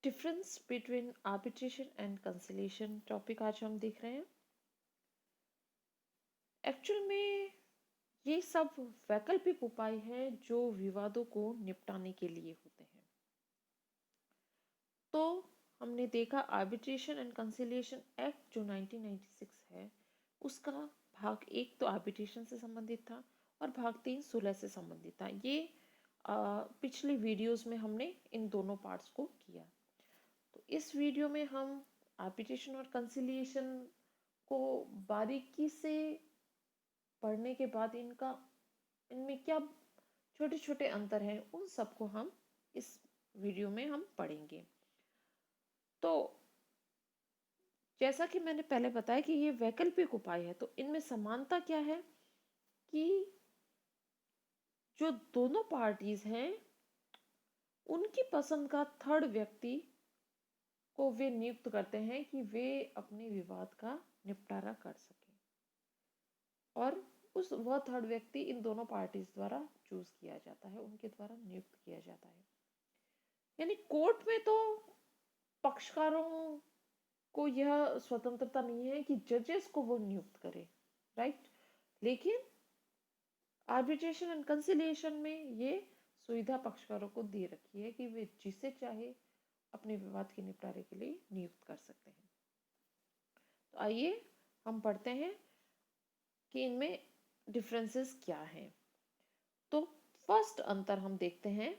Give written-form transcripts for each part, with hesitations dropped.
Difference between arbitration and conciliation topic आज हम देख रहे हैं। एक्चुअल में ये सब वैकल्पिक उपाय हैं जो विवादों को निपटाने के लिए होते हैं। तो हमने देखा आर्बिट्रेशन एंड कंसिलिएशन एक्ट जो 1996 है, उसका भाग 1 तो आर्बिट्रेशन से संबंधित था और भाग 3 सुलह से संबंधित था। ये पिछले वीडियोस में हमने इन दोनों पार्ट्स को किया। तो इस वीडियो में हम आर्बिट्रेशन और कंसिलिएशन को बारीकी से पढ़ने के बाद इनमें क्या छोटे छोटे अंतर हैं, उन सबको हम इस वीडियो में हम पढ़ेंगे। तो जैसा कि मैंने पहले बताया कि ये वैकल्पिक उपाय है, तो इनमें समानता क्या है कि जो दोनों पार्टीज हैं उनकी पसंद का थर्ड व्यक्ति को वे नियुक्त करते हैं कि वे अपने विवाद का निपटारा कर सके, और वह थर्ड व्यक्ति इन दोनों पार्टीज द्वारा चूज किया जाता है, उनके द्वारा नियुक्त किया जाता है। यानी कोर्ट में तो पक्षकारों को यह स्वतंत्रता नहीं है कि जजेस को वो नियुक्त करे, राइट। लेकिन आर्बिट्रेशन एंड कंसिलिएशन में ये सुविधा पक्षकारों को दे रखी है कि वे जिसे चाहे अपने विवाद के निपटारे के लिए नियुक्त कर सकते हैं। तो आइए हम पढ़ते हैं कि इनमें डिफरेंसेस क्या हैं। तो फर्स्ट अंतर हम देखते हैं,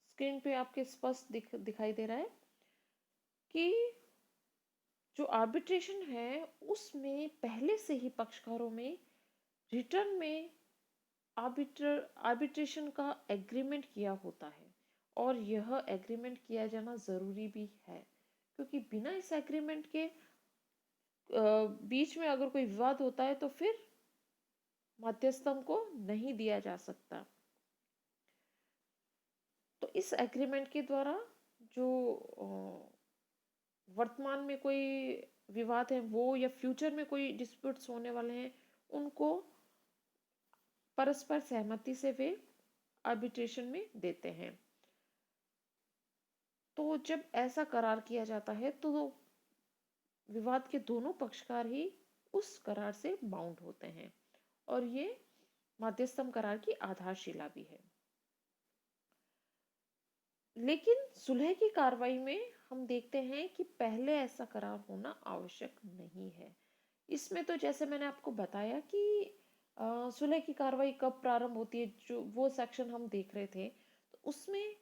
स्क्रीन पे आपके स्पष्ट दिखाई दे रहा है कि जो आर्बिट्रेशन है उसमें पहले से ही पक्षकारों में रिटर्न में आर्बिट्रेशन का एग्रीमेंट किया होता है, और यह एग्रीमेंट किया जाना ज़रूरी भी है, क्योंकि बिना इस एग्रीमेंट के बीच में अगर कोई विवाद होता है तो फिर मध्यस्थम को नहीं दिया जा सकता। तो इस एग्रीमेंट के द्वारा जो वर्तमान में कोई विवाद है वो या फ्यूचर में कोई डिस्प्यूट्स होने वाले हैं, उनको परस्पर सहमति से वे आर्बिट्रेशन में देते हैं। तो जब ऐसा करार किया जाता है तो विवाद के दोनों पक्षकार ही उस करार से बाउंड होते हैं, और ये मध्यस्थम करार की आधारशिला भी है। लेकिन सुलह की कार्रवाई में हम देखते हैं कि पहले ऐसा करार होना आवश्यक नहीं है। इसमें तो जैसे मैंने आपको बताया कि सुलह की कार्रवाई कब प्रारंभ होती है, जो वो सेक्शन हम देख रहे थे, तो उसमें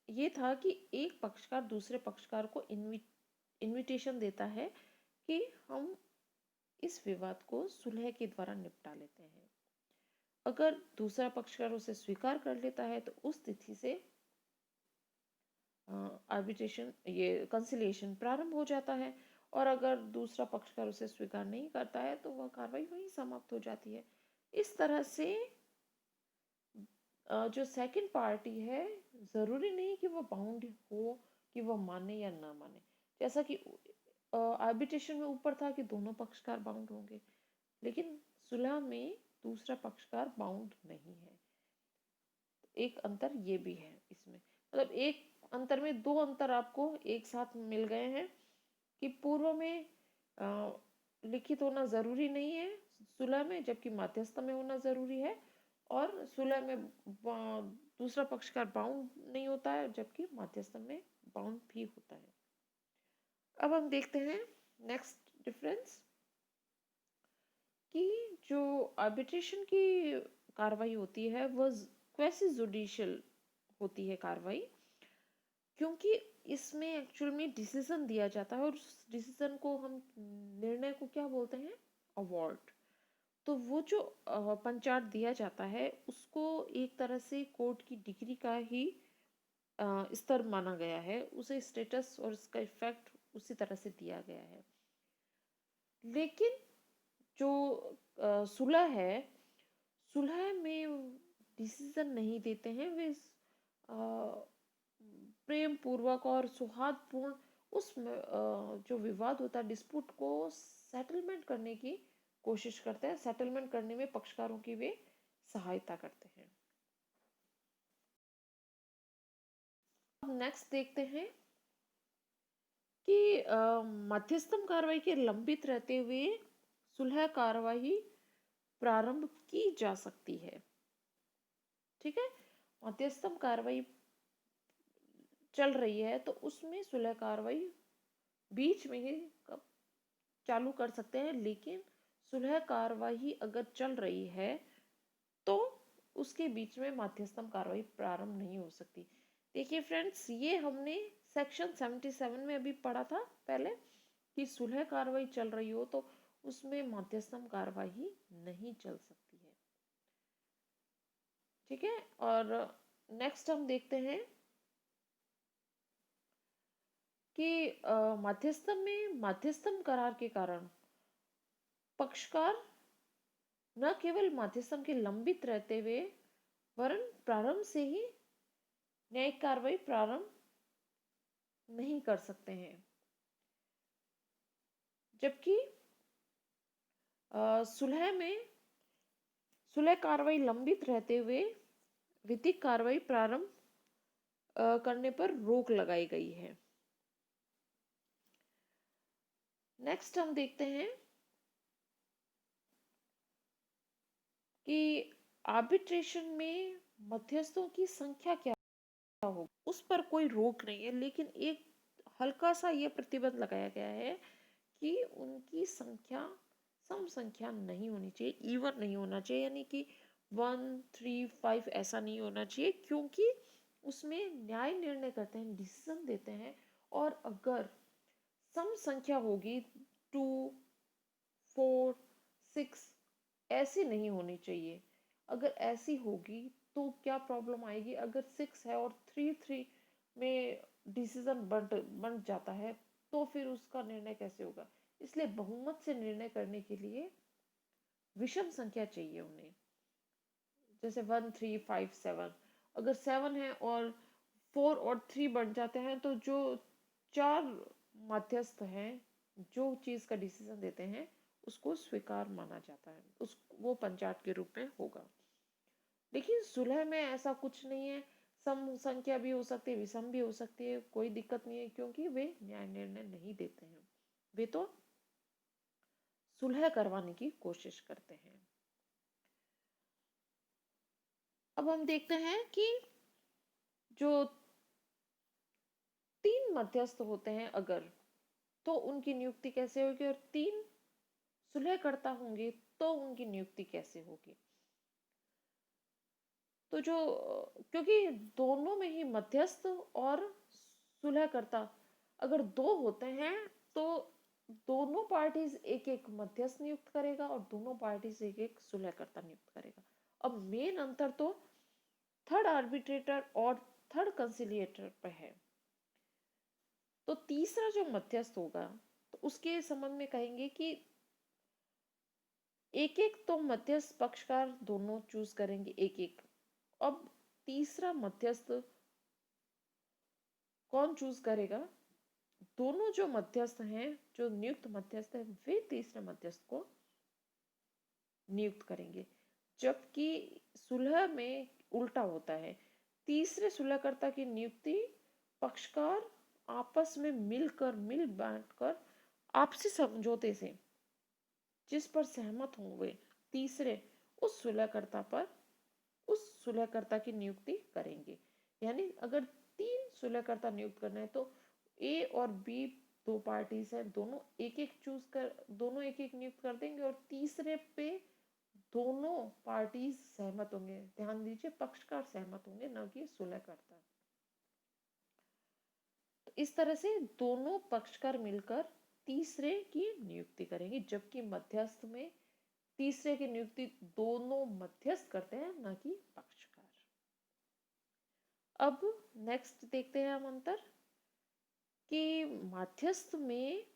ये था कि एक पक्षकार दूसरे पक्षकार को इनविटेशन देता है कि हम इस विवाद को सुलह के द्वारा निपटा लेते हैं। अगर दूसरा पक्षकार उसे स्वीकार कर लेता है तो उस तिथि से आर्बिट्रेशन ये कंसिलिएशन प्रारंभ हो जाता है, और अगर दूसरा पक्षकार उसे स्वीकार नहीं करता है तो वह कार्रवाई वहीं समाप्त हो जाती है। इस तरह से जो सेकंड पार्टी है ज़रूरी नहीं कि वह बाउंड हो कि वह माने या ना माने। जैसा कि आर्बिट्रेशन में ऊपर था कि दोनों पक्षकार बाउंड होंगे, लेकिन सुलह में दूसरा पक्षकार बाउंड नहीं है। एक अंतर ये भी है इसमें, मतलब एक अंतर में दो अंतर आपको एक साथ मिल गए हैं कि पूर्व में लिखित होना ज़रूरी नहीं है सुलह में, जबकि मध्यस्थ में होना ज़रूरी है, और सुलह में दूसरा पक्षकार बाउंड नहीं होता है जबकि मध्यस्थ में बाउंड भी होता है। अब हम देखते हैं नेक्स्ट डिफरेंस कि जो आर्बिट्रेशन की कार्रवाई होती है वह क्वेसी जुडिशियल होती है कार्रवाई, क्योंकि इसमें एक्चुअल में डिसीजन दिया जाता है, और उस डिसीजन को हम निर्णय को क्या बोलते हैं, अवार्ड। तो वो जो पंचाट दिया जाता है उसको एक तरह से कोर्ट की डिग्री का ही स्तर माना गया है, उसे स्टेटस और उसका इफेक्ट उसी तरह से दिया गया है। लेकिन जो सुलह है, सुलह में डिसीजन नहीं देते हैं वे, प्रेम पूर्वक और सौहार्दपूर्ण उस जो विवाद होता है डिस्प्यूट को सेटलमेंट करने की कोशिश करते हैं, सेटलमेंट करने में पक्षकारों की वे सहायता करते हैं। नेक्स्ट देखते हैं कि मध्यस्थम कार्रवाई के लंबित रहते हुए सुलह कार्रवाई प्रारंभ की जा सकती है। ठीक है, मध्यस्थम कार्रवाई चल रही है तो उसमें सुलह कार्रवाई बीच में ही चालू कर सकते हैं, लेकिन सुलह कार्रवाई अगर चल रही है तो उसके बीच में मध्यस्थम कार्रवाई प्रारंभ नहीं हो सकती। देखिए फ्रेंड्स, ये हमने सेक्शन 77 में अभी पढ़ा था पहले कि सुलह कार्रवाई चल रही हो तो उसमें मध्यस्थम कार्रवाई नहीं चल सकती है। ठीक है, और नेक्स्ट हम देखते हैं कि मध्यस्थम में मध्यस्थम करार के कारण पक्षकार न केवल मध्यस्थम के लंबित रहते हुए वरन प्रारंभ से ही न्यायिक कार्रवाई प्रारंभ नहीं कर सकते हैं, जबकि सुलह कार्रवाई लंबित रहते हुए विधिक कार्रवाई प्रारंभ करने पर रोक लगाई गई है। नेक्स्ट हम देखते हैं कि आर्बिट्रेशन में मध्यस्थों की संख्या क्या हो, उस पर कोई रोक नहीं है, लेकिन एक हल्का सा ये प्रतिबंध लगाया गया है कि उनकी संख्या सम संख्या नहीं होनी चाहिए, इवन नहीं होना चाहिए, यानी कि 1, 3, 5 ऐसा नहीं होना चाहिए, क्योंकि उसमें न्याय निर्णय करते हैं, डिसीजन देते हैं, और अगर सम संख्या होगी 2, 4, 6 ऐसी नहीं होनी चाहिए। अगर ऐसी होगी तो क्या प्रॉब्लम आएगी, अगर 6 है और 3 में डिसीजन बन जाता है तो फिर उसका निर्णय कैसे होगा। इसलिए बहुमत से निर्णय करने के लिए विषम संख्या चाहिए उन्हें, जैसे 1, 3, 5, 7। अगर 7 है और 4 और 3 बन जाते हैं तो जो 4 मध्यस्थ हैं जो चीज का डिसीजन देते हैं उसको स्वीकार माना जाता है, उस वो पंचाट के रूप में होगा। लेकिन सुलह में ऐसा कुछ नहीं है, सम संख्या भी हो सकती है, विषम भी हो सकती है, कोई दिक्कत नहीं है, क्योंकि वे न्याय निर्णय नहीं देते हैं, वे तो सुलह करवाने की कोशिश करते हैं। अब हम देखते हैं कि जो 3 मध्यस्थ होते हैं अगर, तो उनकी नियुक्ति कैसे होगी, और 3 सुलहकर्ता होंगे तो उनकी नियुक्ति कैसे होगी। तो जो क्योंकि दोनों में ही मध्यस्थ और सुलहकर्ता अगर 2 होते हैं तो दोनों पार्टीज एक एक मध्यस्थ नियुक्त करेगा और दोनों पार्टीज एक एक सुलहकर्ता नियुक्त करेगा। अब मेन अंतर तो थर्ड आर्बिट्रेटर और थर्ड कंसिलिएटर पे है। तो तीसरा जो मध्यस्थ होगा तो उसके संबंध में कहेंगे कि एक एक तो मध्यस्थ पक्षकार दोनों चूज करेंगे एक एक। अब तीसरा मध्यस्थ कौन चूज करेगा, दोनों जो मध्यस्थ हैं, जो नियुक्त मध्यस्थ हैं, वे तीसरे मध्यस्थ को नियुक्त करेंगे। जबकि सुलह में उल्टा होता है, तीसरे सुलहकर्ता की नियुक्ति पक्षकार आपस में मिल बांटकर आपसी समझौते से जिस पर सहमत होंगे तीसरे उस सुलहकर्ता की नियुक्ति करेंगे। यानी अगर 3 सुलहकर्ता नियुक्त करना है तो ए और बी 2 पार्टीज है, दोनों एक एक नियुक्त कर देंगे और तीसरे पे दोनों पार्टीज सहमत होंगे। ध्यान दीजिए, पक्षकार सहमत होंगे, न कि सुलहकर्ता। तो इस तरह से दोनों पक्षकार मिलकर तीसरे की नियुक्ति करेंगे, जबकि मध्यस्थ में तीसरे की नियुक्ति दोनों मध्यस्थ करते हैं, न कि पक्षकार। अब नेक्स्ट देखते हैं हम अंतर कि मध्यस्थ में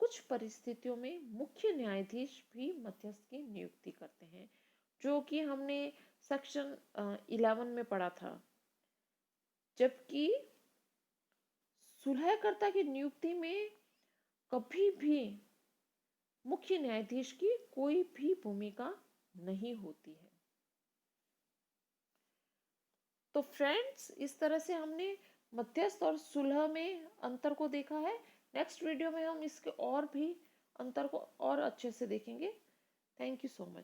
कुछ परिस्थितियों में मुख्य न्यायाधीश भी मध्यस्थ की नियुक्ति करते हैं, जो कि हमने सेक्शन 11 में पढ़ा था। जबकि सुलहकर्ता की नियुक्ति में कभी भी मुख्य न्यायाधीश की कोई भी भूमिका नहीं होती है। तो फ्रेंड्स, इस तरह से हमने मध्यस्थ और सुलह में अंतर को देखा है। नेक्स्ट वीडियो में हम इसके और भी अंतर को और अच्छे से देखेंगे। Thank you so much.